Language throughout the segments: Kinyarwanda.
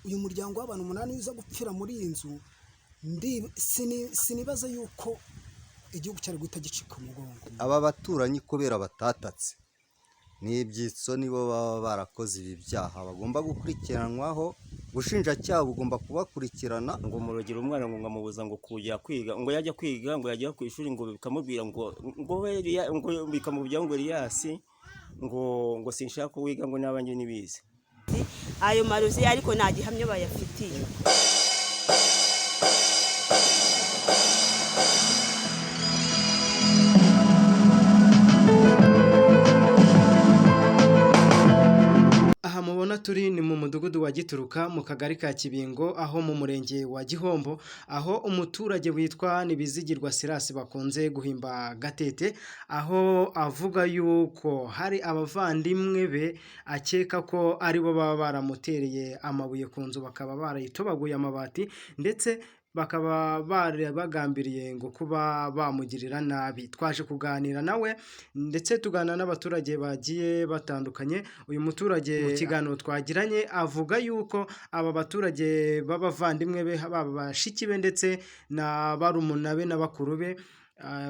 uyu muryango w'abantu 8 uza gupfira muri iyi nzu, sinibaza yuko igihugu cyari guhita gicika umugongo. aba baturanyi kubera batatatse n'ibyitso nibo baba barakoze ibi byaha bagomba gukurikiranwaho, ubushinjacyaha bugomba kubakurikirana. ngo murogera umwana ngo ngamubuza ngo kujya kwiga, ngo yajya kwiga, ngo yajya ku ishuri, ngo bikamubwira ngo bikamubwira ngo Elias ngo sinshaka ko wiga, ngo n'abanje nibize. Ayo maruzi ariko nta gihamya bayafitiye. Aha mubona turi ni mu mudugudu wa Gituruka mu kagari ka Kibingo, aho mu murenge wa Gihombo, aho umuturage witwa Nibizigirwa Silas bakunze guhimba Gatete, aho avuga yuko hari abavandimwe be akeka ko aribo baba baramutereye amabuye ku nzu, bakaba barayitobaguye amabati, ndetse bakaba bari bagambiriye ngo kuba bamugirira nabi. Twaje kuganira nawe ndetse tuganira n'abaturage bagiye batandukanye. Uyu muturage mu kiganiro twagiranye avuga yuko aba baturage b'abavandimwe be, baba bashiki be ndetse na barumuna be na bakuru be,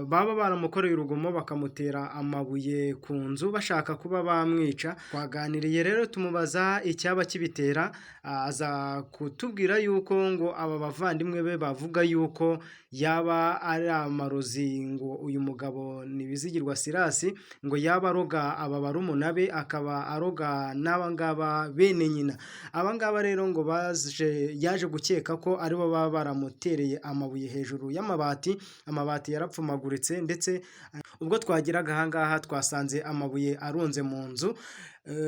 baba baramukoreye urugomo bakamutera amabuye ku nzu bashaka kuba bamwica. Twaganiriye rero tumubaza icyaba kibitera, aza kutubwira yuko ngo aba bavandimwe be bavuga yuko yaba ari amarozi, ngo uyu mugabo Nibizigirwa Silas ngo yaba aroga aba barumuna be, akaba aroga n'aba ngaba bene nyina. Aba ngaba rero ngo yaje gukeka ko aribo baba baramutereye amabuye hejuru y'amabati, amabati yarapfumaguritse, ndetse ubwo twagiraga aha ngaha twasanze amabuye arunze mu nzu.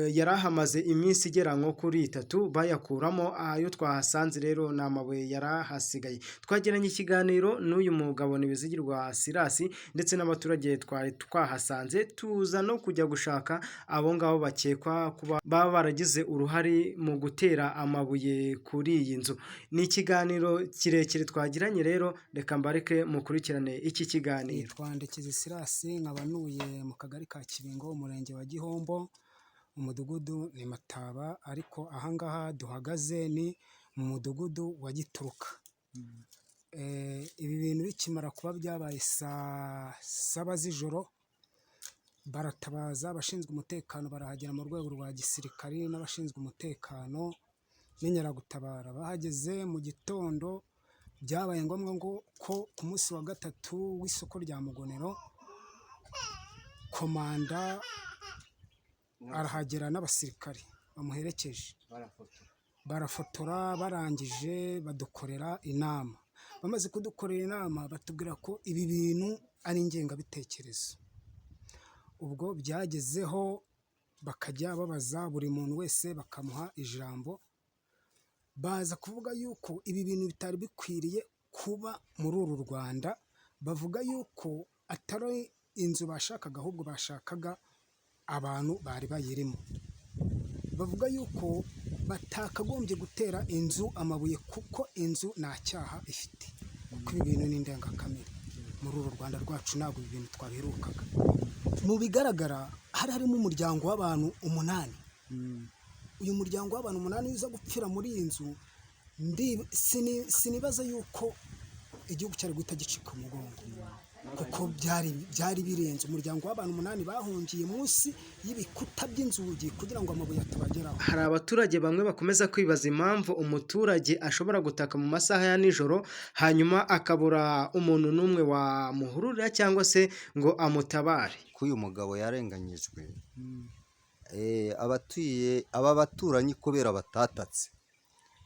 Yari ahamaze iminsi igera nko kuri 3 bayakuramo. Ayo twahasanze rero ni amabuye yari ahasigaye. Twagiranye ikiganiro n'uyu mugabo Nibizigirwa Silas ndetse n'abaturage twari twahasanze, tuza no kujya gushaka abo ngabo bakekwa kuba baba baragize uruhare mu gutera amabuye kuri iyi nzu. Ni ikiganiro kirekire twagiranye, rero reka mbareke mukurikirane iki kiganiro. Twandikije Silas, nkaba nuye mu kagari ka Kibingo, umurenge wa Gihombo, umudugudu ni Mataba, ariko ahangaha duhagaze ni mu mudugudu wa Gituruka. Ibi bintu bikimara kuba byabaye saa 7 z'ijoro, baratabaza abashinzwe umutekano, barahagera mu rwego rwa gisirikari n'abashinzwe umutekano n'inkeragutabara. Bahageze mu gitondo, byabaye ngombwa ngo ko ku munsi wa 3 w'isoko rya Mugonero, komanda arahagera n'abasirikari bamuherekeje, barafotora, barangije badukorera inama. Bamaze kudukorera inama batubwira ko ibi bintu ari ingengabitekerezo. Ubwo byagezeho bakajya babaza buri muntu wese bakamuha ijambo, baza kuvuga yuko ibi bintu bitari bikwiriye kuba muri uru Rwanda. Bavuga yuko atari inzu bashakaga, ahubwo bashakaga abantu bari bayirimo. Bavuga yuko batakagombye gutera inzu amabuye kuko inzu nta cyaha ifite, kuko ibi bintu ni indengakamere. Muri uru Rwanda rwacu ntabwo ibi bintu twabiherukaga. Mu bigaragara harimo umuryango w'abantu 8. Uyu muryango w'abantu 8 uza gupfira muri iyi nzu, sinibaza yuko igihugu cyari guhita gicika umugongo, kuko byari birenze. Umuryango w'abantu 8 bahungiye munsi y'ibikuta by'inzugi kugira ngo amabuye atabageraho. Hari abaturage bamwe bakomeza kwibaza impamvu umuturage ashobora gutaka mu masaha ya nijoro, hanyuma akabura umuntu n'umwe wamuhururira cyangwa se ngo amutabare. Ko uyu mugabo yarenganyijwe, aba baturanyi kubera batatatse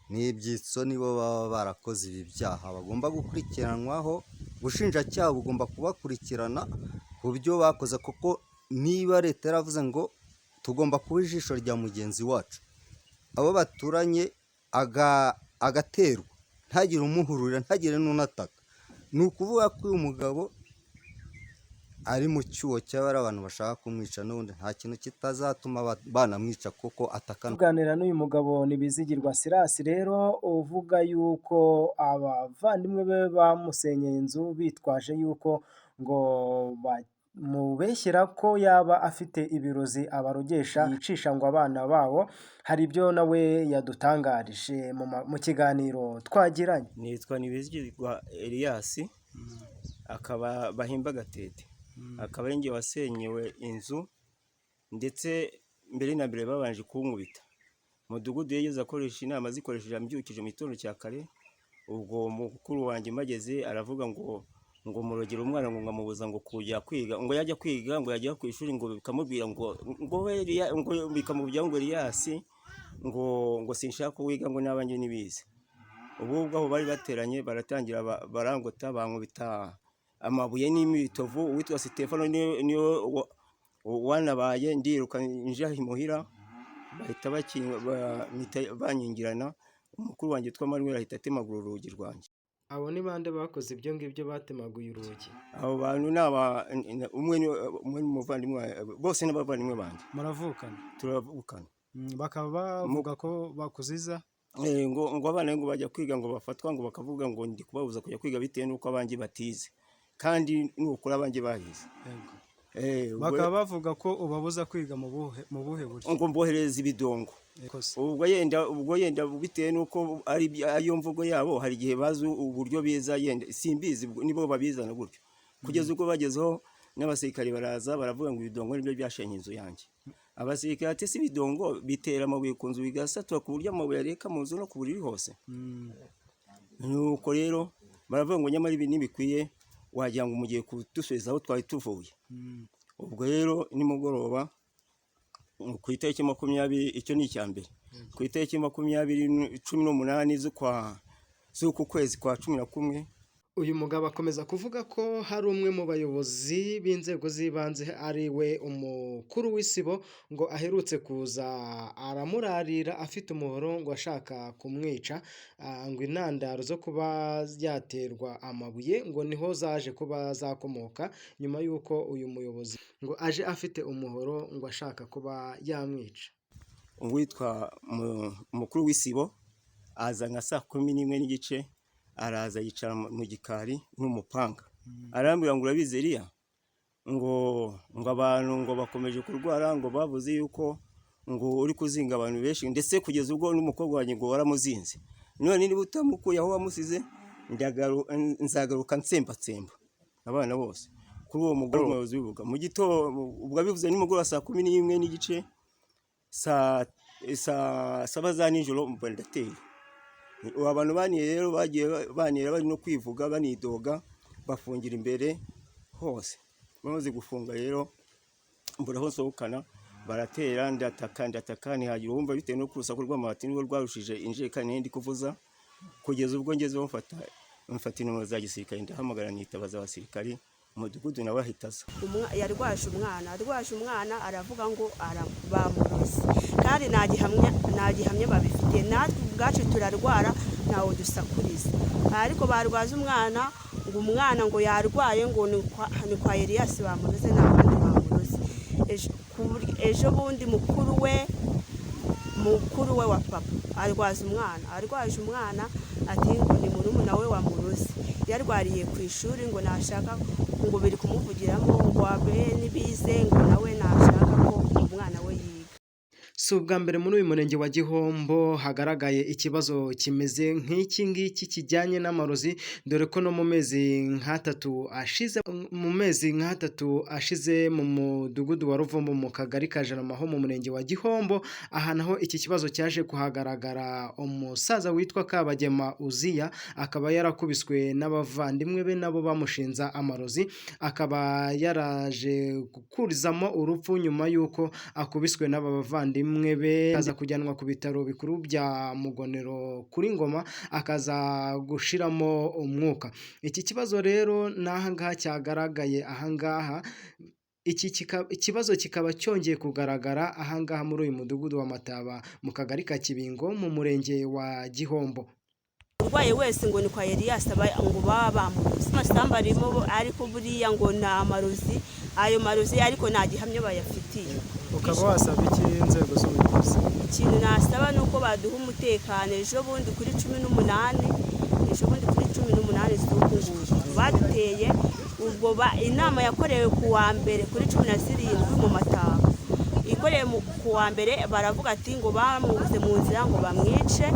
n'ibyitso nibo baba barakoze ibi byaha bagomba gukurikiranwaho, ubushinjacyaha bugomba kubakurikirana ku byo bakoze, kuko niba leta yaravuze ngo tugomba kuba ijisho rya mugenzi wacu, abo baturanye agaterwa ntagire umuhururira, ntagire n'unataka, ni ukuvuga ko uyu mugabo ari mu cyuho cy'abari abantu bashaka kumwica, n'ubundi nta kintu kitazatuma banamwica kuko atakana. Tuganira n'uyu mugabo Nibizigirwa Silas rero uvuga yuko abavandimwe be bamusenyeye inzu bitwaje yuko ngo mubeshyira ko yaba afite ibirozi abarogesha yicisha ngo abana babo. Hari ibyo nawe yadutangarije mu kiganiro twagiranye. nitwa Nibizigirwa Elias, akaba bahimba Gatete, akaba ari njye wasenyewe inzu, ndetse mbere na mbere babanje kunkubita. Mudugudu yageze akoresha inama zikoresheje ambyukije mu gitondo cya kare. Ubwo mukuru wanjye mageze aravuga ngo murogera umwana ngo ngamubuza ngo kujya kwiga, ngo yajya kwiga, ngo yajya ku ishuri, ngo bikamubwira ngo bikamubwira ngo Elias ngo sinshaka wiga ngo n'abanje nibize. Ubwo aho bari bateranye baratangira barangota bankubita amabuye n'imitovu. Uwitwa Stefano niyo wanabaye, ndiruka nje imuhira bahita banyingirana. Umukuru wanjye witwa Manuel ahita atemagura urugi rwanjye. Abo ni bande bakoze ibyo ngibyo batemaguye urugi? Abo bantu umwe n'umuvandimwe, bose n'abavandimwe banjye. muravukana Turavukana. bakaba bavuga ko bakuziza ngo abana ngo bajya kwiga ngo bafatwa ngo bakavuga ngo ndi kubabuza kujya kwiga bitewe n'uko abanjye batize, kandi n'ukuri abanjye bahize. bakaba bavuga ko ubabuza kwiga mu buhe buryo? ngo mbohereza ibidongo. ubwo yenda bitewe n'uko ari ayo mvugo yabo, hari igihe bazi uburyo biza, yenda simbizi nibo babizana gutyo. Kugeza ubwo bagezeho n'abasirikari baraza baravuga ngo ibidongo nibyo byashenye inzu yanjye. Abasirikari ati si ibidongo bitera amabuye ku nzu bigasatura ku buryo amabuye areka mu nzu no ku buriri hose. Nuko rero baravuga ngo nyamara ibi ntibikwiye, wagira ngo mugiye kudusubiza aho twari tuvuye. Ubwo rero nimugoroba ku itariki 20, icyo ni icya mbere, ku itariki 18 z'uku kwezi kwa 11. Uyu mugabo akomeza kuvuga ko hari umwe mu bayobozi b'inzego z'ibanze ari we umukuru w'isibo ngo aherutse kuza aramurarira afite umuhoro ngo ashaka kumwica, ngo intandaro zo kuba yaterwa amabuye ngo niho zaje kuba zakomoka, nyuma y'uko uyu muyobozi ngo aje afite umuhoro ngo ashaka kuba yamwica. Uwitwa umukuru w'isibo aza nka saa 11:15, araza yicara mu gikari n'umupanga. Arambwira ngo urabizi Eliya, ngo abantu ngo bakomeje kurwara, ngo bavuze yuko ngo uri kuzinga abantu benshi, ndetse kugeza ubwo n'umukobwa wanjye ngo waramuzinze. None niba utamukuye aho wamusize nzagaruka nsembatsemba abana bose. Kuri uwo mugoroba umuyobozi w'ibuga mu gitondo, ubwo bivuze nimugoroba saa 11:15, saa 7 za nijoro mbandateye. Abantu baniye rero bagiye banira bari no kwivuga banidoga, bafungira imbere hose. Bamaze gufunga rero mbura ho sohokana, baratera ndataka ntihagira uwumva bitewe no kurusaku rw'amabati nirwo rwarushije injerekani ndi kuvuza. Kugeza ubwo ngezeho mfata intumwa za gisirikare, ndahamagara nitabaza abasirikari. Umudugudu nawe ahitaza. Yarwaje umwana aravuga ngo bamuroze, kandi ntagihamye babifitiye. Natwe ubwacu turarwara ntawe dusakuriza, ariko barwaza umwana ngo yarwaye ngo ni kwa Elias bamuroze, n'abandi bamuroze. Ejo bundi mukuru we wa papa arwaje umwana ati ngo ni murumuna we wamuroze. Yarwariye ku ishuri ngo nashaka ngo biri kumuvugiramo ngo abe nibize ngo nawe nashaka ko umwana we yiga. Si ubwa mbere muri uyu murenge wa Gihombo hagaragaye ikibazo kimeze nk'iki ngiki kijyanye n'amarozi, dore ko no mu mezi nk'atatu ashize mu mudugudu wa Ruvumbu mu kagari ka Jarama ho mu murenge wa Gihombo, aha naho iki kibazo cyaje kuhagaragara. Umusaza witwa Kabagema Uziya akaba yarakubiswe n'abavandimwe be nabo bamushinza amarozi, akaba yaraje gukurizamo urupfu nyuma y'uko akubiswe n'aba bavandimwe be, aza kujyanwa ku bitaro bikuru bya Mugonero kuri Ngoma, akaza gushiramo umwuka. Iki kibazo rero n'ahangaha cyagaragaye, ahangaha ikibazo kikaba cyongeye kugaragara ahangaha muri uyu mudugudu wa Mataba mu kagari ka Kibingo mu murenge wa Gihombo. Urwaye wese ngo ni kwa Elias ngo baba bamuroze. Amasamba arimo ariko buriya ngo ni amarozi, ayo marozi ariko nta gihamya bayafitiye. Ukaba wasaba iki inzego z'ubuyobozi? Ikintu nasaba nuko baduha umutekano. Ejo bundi kuri 18 ejo bundi kuri 18 z'uku nguku baduteye ubwo inama yakorewe ku wa mbere kuri 17 mu Mataba ikoreye ku wa mbere baravuga ati ngo bamubuze mu nzira ngo bamwice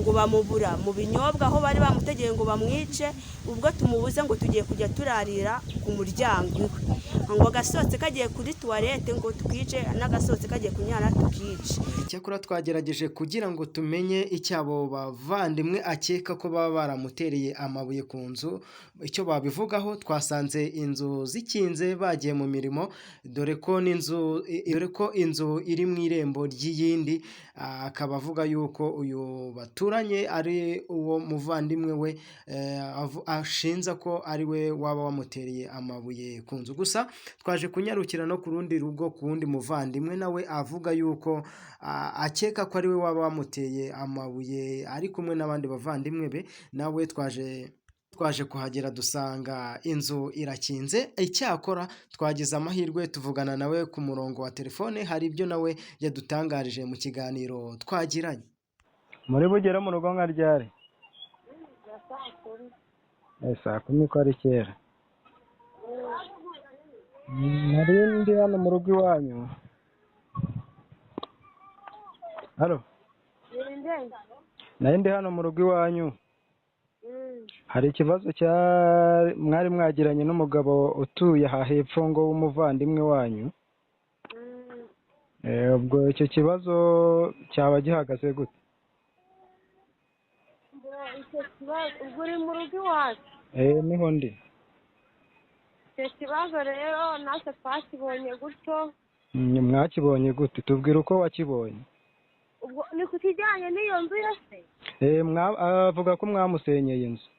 ngo bamubura mu binyobwa aho bari bamutegeye ngo bamwice ubwo tumubuze ngo tugiye kujya turarira ku muryango iwe ngo agasohotse kagiye kuri tuwarete ngo tukice n'agasohotse kagiye kunyara tukice. Icyakora twagerageje kugira ngo tumenye icyabo bavandimwe akeka ko baba baramutereye amabuye ku nzu icyo babivugaho. Twasanze inzu zikinze bagiye mu mirimo dore ko inzu iri mu irembo ry'iyindi, akaba avuga yuko uyu baturanye ari uwo muvandimwe we ashinza ko ari we waba wamutereye amabuye ku nzu. Gusa twaje kunyarukira no ku rundi rugo ku wundi muvandimwe nawe avuga yuko akeka ko ari we waba wamuteye amabuye ari kumwe n'abandi bavandimwe be. Nawe twaje kuhagera dusanga inzu irakinze. Icyakora twagize amahirwe tuvugana nawe ku murongo wa telefone, hari ibyo nawe yadutangarije mu kiganiro twagiranye. Muri bugere mu rugo nka ryari? Saa kumi ko ari kera. Nari ndi hano mu rugo iwanyu. Halo? Nari ndi hano mu rugo iwanyu. Hari ikibazo mwari mwagiranye n'umugabo utuye aha hepfo ngo w'umuvandimwe wanyu. Ubwo icyo kibazo cyaba gihagaze gute? Icyo kibazo ubwo uri mu rugo iwacu? Niho ndi. Icyo kibazo rero natwe twakibonye gutyo. Mwakibonye gute? Tubwire uko wakibonye. Ubwo ni ku kijyanye n'iyo nzu yose? Avuga ko mwamusenyeye inzu.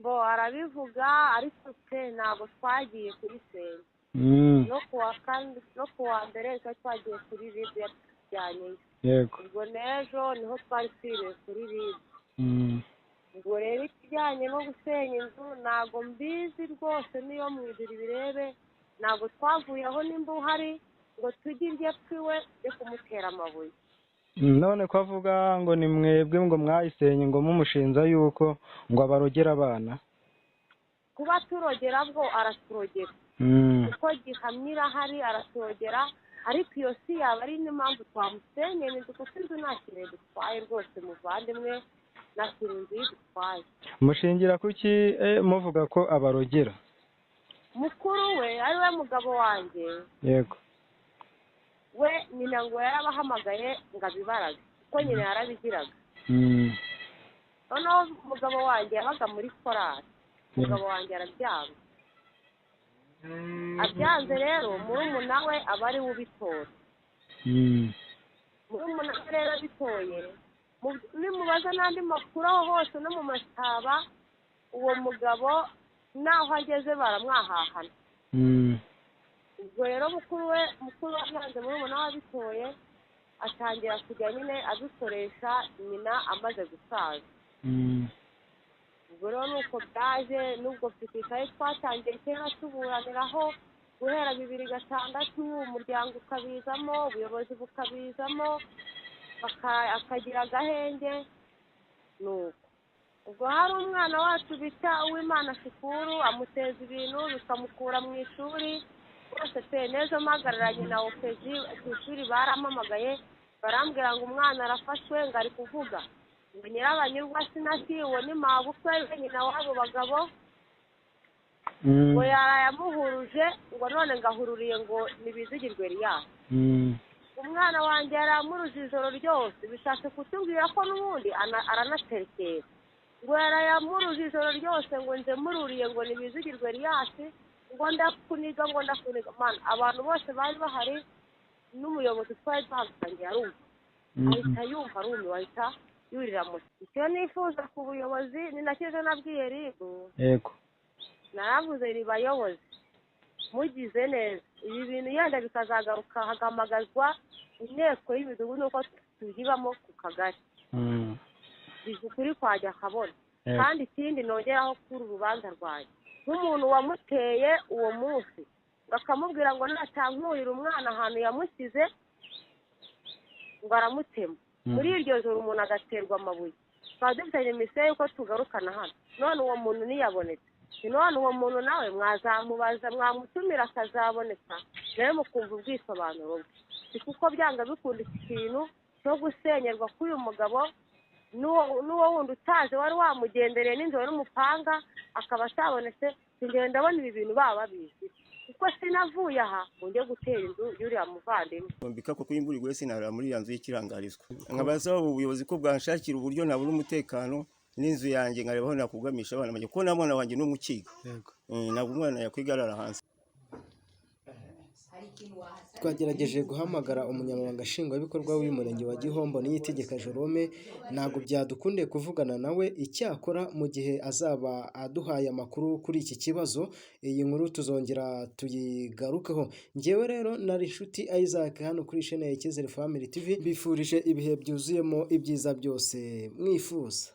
Arabivuga ariko twe ntabwo twagiye kuri senya. No ku wa mbere twagiye kuri RIB yatujyanye. Yego. Ubwo n'ejo niho twari twiriwe kuri RIB. Ubwo rero ikijyanye no gusenya inzu ntabwo mbizi rwose, niyo mwizira ibirebe ntabwo twavuye aho nimba uhari ngo tujye irye twiwe yo kumutera amabuye. None ko avuga ngo ni mwebwe ngo mwayisenye ngo mumushinza yuko ngo abarogera abana? Kuba turogera bwo araturogera kuko gihamyira hari araturogera, ariko iyo si yaba ari n'impamvu twamusenye inzu kuko inzu nta kintu dutwaye rwose muvandimwe, nta kintu nziza dutwaye. Mushingira kuki muvuga ko abarogera? Mukuru we ari we mugabo wanjye. Yego. We nyina ngo yarabahamagaye ngo abibarage kuko nyina yarabigiraga. Noneho umugabo wanjye yabaga muri korali, umugabo wanjye arabyanga. Abyanze rero murumuna we aba ari we ubitora. Murumuna we rero abitoye, nimubaza n'andi makuru aho hose no mu Mataba uwo mugabo naho ageze baramwahahana. Ubwo rero mukuru abyanze murumuna we abitoye atangira kujya nyine abikoresha nyina amaze gusaza. Ubwo rero nuko byaje, n'ubwo twitaye twatangiye kera tuburaniraho guhera 2006, umuryango ukabizamo, ubuyobozi bukabizamo, akagira agahenge. Nuko ubwo hari umwana wacu bita Uwimana Shukuru amuteza ibintu bikamukura mu ishuri rwose pe. Neza mpagararanye na OPG ku ishuri baramamagaye barambwira ngo umwana arafashwe ngo ari kuvuga ngo nyirabanyurwa sinasi uwo ni mabukwe nyina w'abo bagabo ngo yarayamuhuruje ngo none ngahururiye ngo nibizigirwe riya. Umwana wanjye yaramuruje ijoro ryose, bishatse kutubwira ko n'ubundi aranaterekera. Ngo yarayamuruje ijoro ryose ngo nje mururiye ngo nibizigirwe riyasi ngo ndakuniga. Man, abantu bose bari bahari n'umuyobozi twari duhagarariye arumva, ahita yumva arumiwe ahita yurira moto. Icyo nifuza ku buyobozi ni nacyo nabwiye RIB. Yego. Naravuze ribayobozi mugize neza ibi bintu yenda bikazagaruka hagamagazwa inteko y'imidugudu nuko tuzibamo ku kagari. Bizukuri kwajya akabona. Kandi ikindi nongeraho kuri urubanza rwanjye nk'umuntu wamuteye uwo munsi bakamubwira ngo natankurira umwana ahantu yamusize ngo aramutema. muri iryo joro umuntu agaterwa amabuye twaba dufitanye misiyo y'uko tugarukana hano none uwo muntu ntiyabonetse none uwo muntu nawe mwazamubaza mwamutumira akazaboneka nawe mukumva ubwisobanuro bwe si kuko byanga bikunda iki kintu cyo gusenyerwa k'uyu mugabo n'uwo wundi utaje wari wamugendereye n'inzira n'umupanga akaba atabonetse sinjyewe ndabona ibi bintu baba babizi kuko sinavuye aha ngo njye gutera inzu y'uriya muvandimwe mbika ko imvura iguye sinarara muri ya nzu y'ikirangarizwa nkabasaba ubuyobozi ko bwanshakira uburyo nabona umutekano n'inzu yanjye nkareba aho nakugamisha abana banjye kuko na mwana wanjye ni umukiga ntabwo umwana yakwigarara hanze. twagerageje guhamagara umunyamabanga nshingwabikorwa w'umurenge wa Gihombo Niyitegeka Jerome ntabwo byadukundiye kuvugana nawe icyakora mu gihe azaba aduhaye amakuru kuri iki kibazo iyi nkuru tuzongera tuyigarukeho. Njyewe rero nari inshuti Isaac hano kuri chaîne ya Icyizere Family TV bifurije ibihe byuzuyemo ibyiza byose mwifuza.